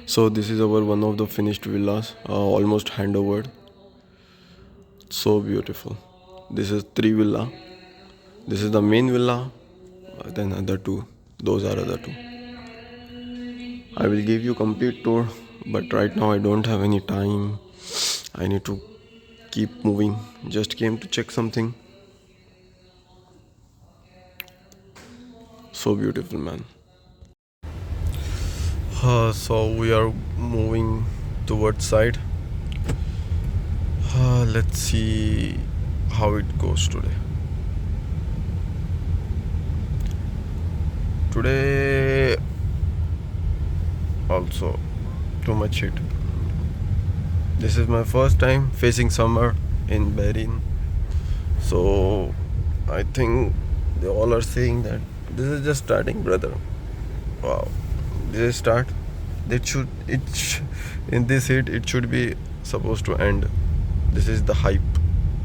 So this is our one of the finished villas, almost handover. So beautiful. This is three villa. This is the main villa. Then other two. Those are other two. I will give you complete tour, but right now I don't have any time. I need to keep moving. Just came to check something. So beautiful, man. So we are moving towards side. Let's see how it goes today. Today also too much heat. This is my first time facing summer in Bahrain. So I think they all are saying that this is just starting, brother. Wow, this is start. In this heat it should be supposed to end. This is the hype.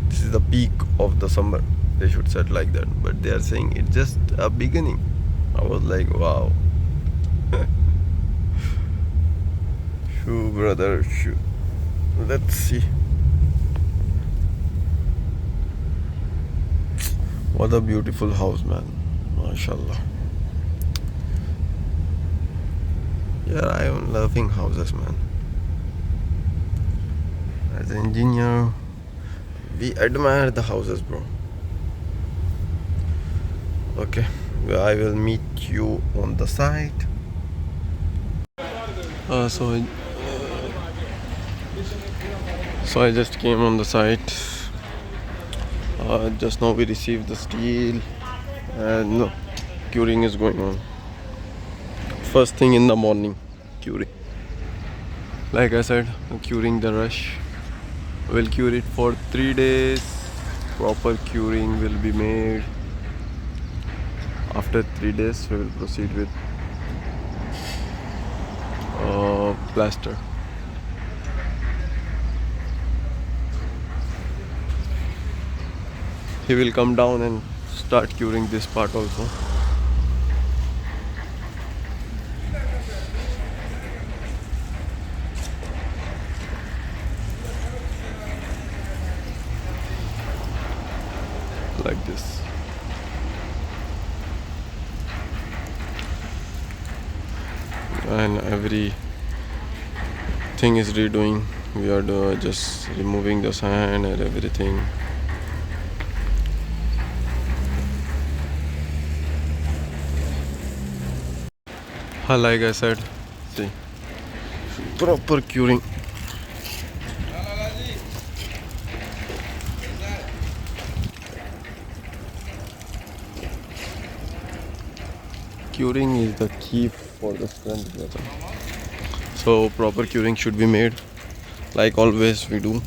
This is the peak of the summer. They should set like that, but they are saying it's just a beginning. I was like, wow. Shoo, brother, shoo. Let's see. What a beautiful house, man. MashaAllah. Yeah, I am loving houses, man. As an engineer, we admire the houses, bro. Okay, well, I will meet you on the site. Uh, so, I, so I just came on the site. Just now we received the steel, and no, curing is going on. First thing in the morning, curing. Like I said, curing the rush. We'll cure it for 3 days. Proper curing will be made. After 3 days, we will proceed with plaster. He will come down and start curing this part also. Like this. And every thing is redoing. We are just removing the sand and everything. Like I said, see, proper curing. Curing is the key for the strength, brother. So proper curing should be made, like always we do.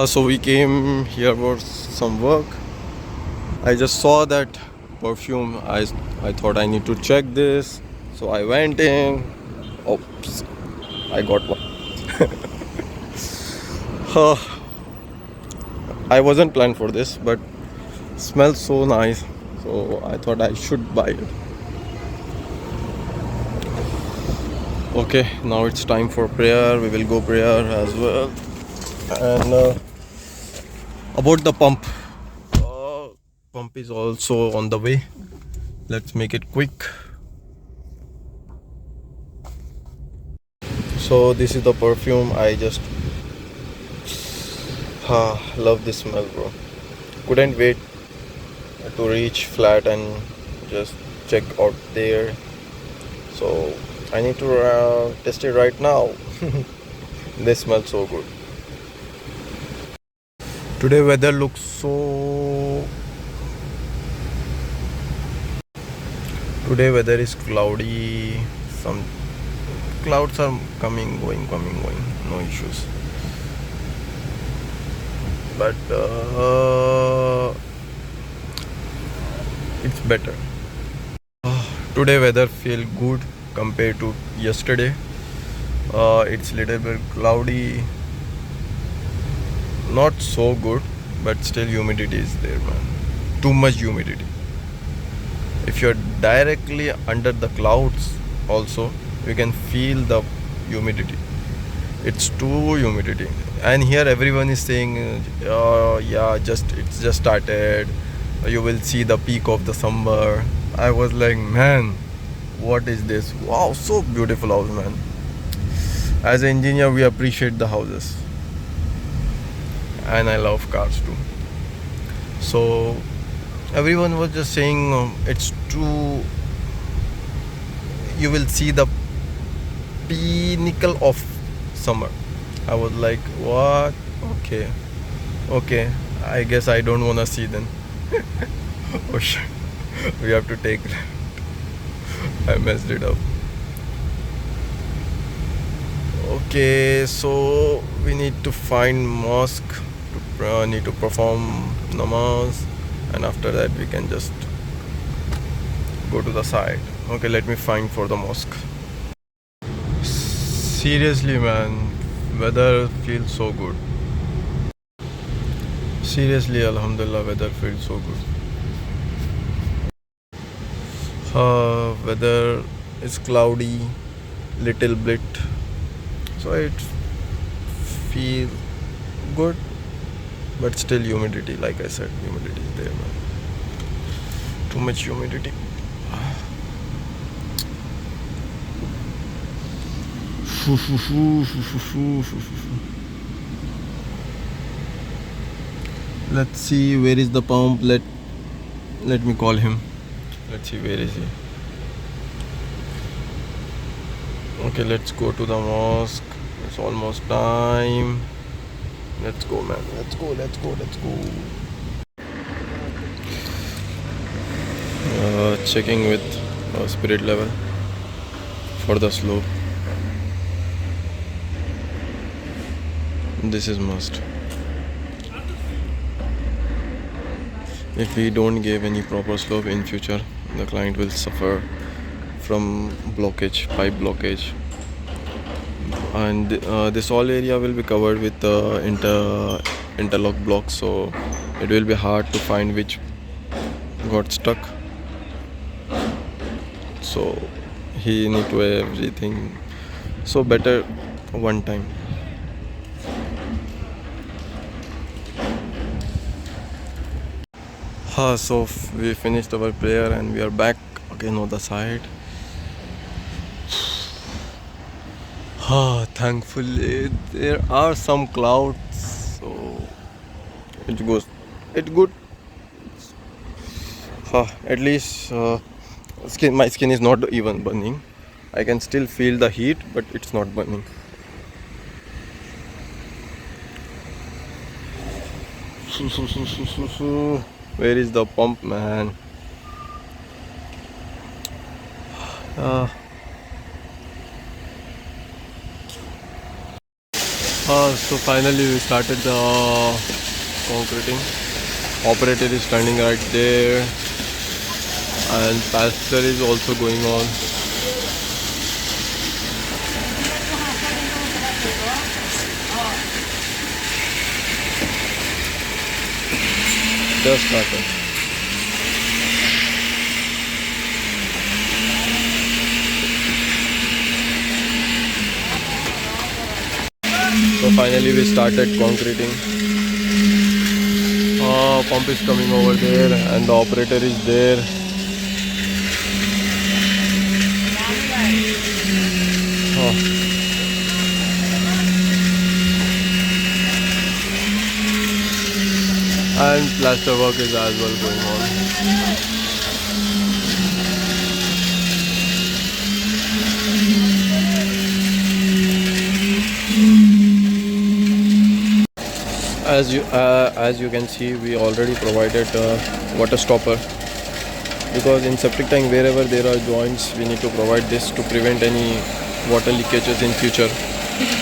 So we came here for some work. I just saw that perfume. I thought I need to check this, so I went in. Oops, I got one. Uh, I wasn't planned for this, but smells so nice, so I thought I should buy it. Okay, now it's time for prayer. We will go prayer as well. And about the pump, pump is also on the way. Let's make it quick. So this is the perfume. I just love this smell, bro. Couldn't wait to reach flat and just check out there. So I need to test it right now. They smell so good. Today weather looks so. Today weather is cloudy. Some clouds are coming, going, coming, going. No issues. But it's better. Today weather feel good compared to yesterday. It's little bit cloudy. not so good, but still humidity is there, man. Too much humidity. If you're directly under the clouds also, you can feel the humidity. It's too humidity. And here everyone is saying, yeah, it's just started. You will see the peak of the summer. I was like, man, what is this? Wow, so beautiful house, man. As an engineer, we appreciate the houses, and I love cars too. So everyone was just saying, it's too. You will see the pinnacle of summer. I was like, what? Okay, okay. I guess I don't wanna see then. Oh shit, we have to take. I messed it up. Okay, so we need to find mosque. Need to perform namaz, and after that we can just go to the side. Okay, let me find for the mosque. Seriously, man, weather feels so good. Seriously, Alhamdulillah, weather feels so good. Weather is cloudy, little bit, so it feels good, but still humidity. Like I said, humidity is there, man. Too much humidity. Let's see where is the pump. Let me call him. Let's see where is he. Okay, let's go to the mosque. It's almost time. Let's go, man. Let's go. Checking with spirit level for the slope. This is must. If we don't give any proper slope in future, the client will suffer from blockage, pipe blockage, and this whole area will be covered with interlock blocks, so it will be hard to find which got stuck. So he need to everything. So better one time. So we finished our prayer and we are back again on the side. Thankfully there are some clouds, so it good. At least my skin is not even burning. I can still feel the heat, but it's not burning. Where is the pump, man? So finally we started the concreting. Operator is standing right there, and pastor is also going on. Just started. So finally we started concreting. Pump is coming over there and the operator is there. And plaster work is as well going on. As you can see, we already provided water stopper, because in septic tank wherever there are joints we need to provide this to prevent any water leakages in future.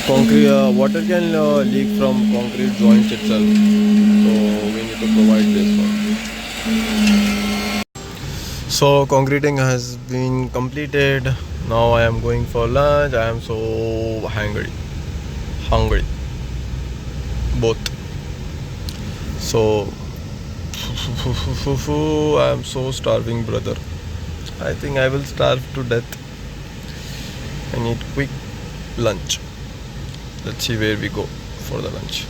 Concrete water can leak from concrete joints itself, so we need to provide this one. So concreting has been completed. Now I am going for lunch. I am so hungry both. So I am so starving, brother. I think I will starve to death. I need quick lunch. Let's see where we go for the lunch.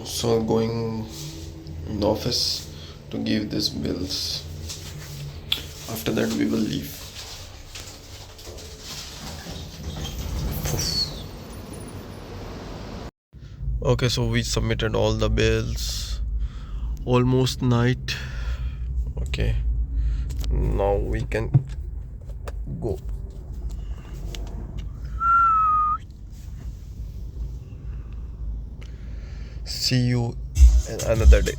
So going in the office to give these bills. After that we will leave. Okay, so we submitted all the bills. Almost night. Okay, now we can go. See you in another day.